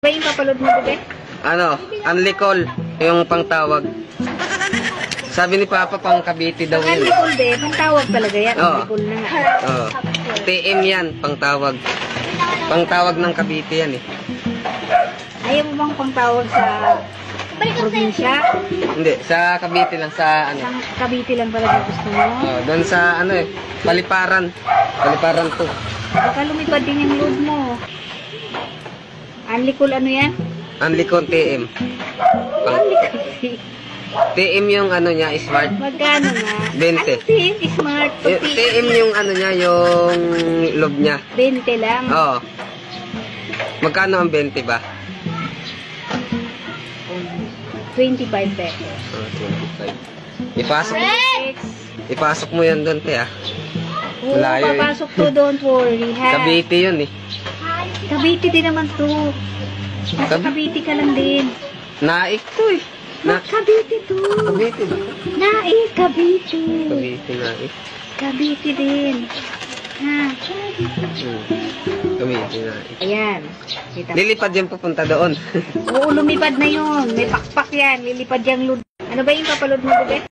Ba yung papaload mo, bebe? Ano, unlicol, yung pangtawag. Sabi ni Papa, pang Cavite daw Pag yun. unlicol, be, pantawag talaga yan. Oo. Unlicol na nga. Oo. TM yan, pangtawag. Pangtawag ng Cavite yan eh. Ayaw mo bang pangtawag sa probinsya? Hindi, sa Cavite lang, sa ano. Sa Cavite lang talaga gusto mo? Doon sa ano eh, Paliparan. Paliparan to. Baka lumipad din yung load mo. Unlicol ano yan? Unlicol TM. Unlicol. TM yung ano niya, smart. Magkano nga? 20. Ano TM? Smart. TM yung ano niya, yung loob niya. 20 lang. Oo. Magkano ang 20 ba? 25 pesos. Oh, 25. Ipasok mo yan doon, te, ah. Oo, Malayo eh. papasok to, don't worry, ha? Cavite yun eh. Cavite din naman to. Nasa Cavite ka lang din. Naik to eh. Cavite to. Cavite. Cavite. Cavite, naik. Cavite din. Ha? Cavite, naik. Ayan. Kita. Lilipad yan pupunta doon. Oo, lumipad na yun. May pakpak yan. Lilipad yung load. Ano ba yung papaload mo, bebe?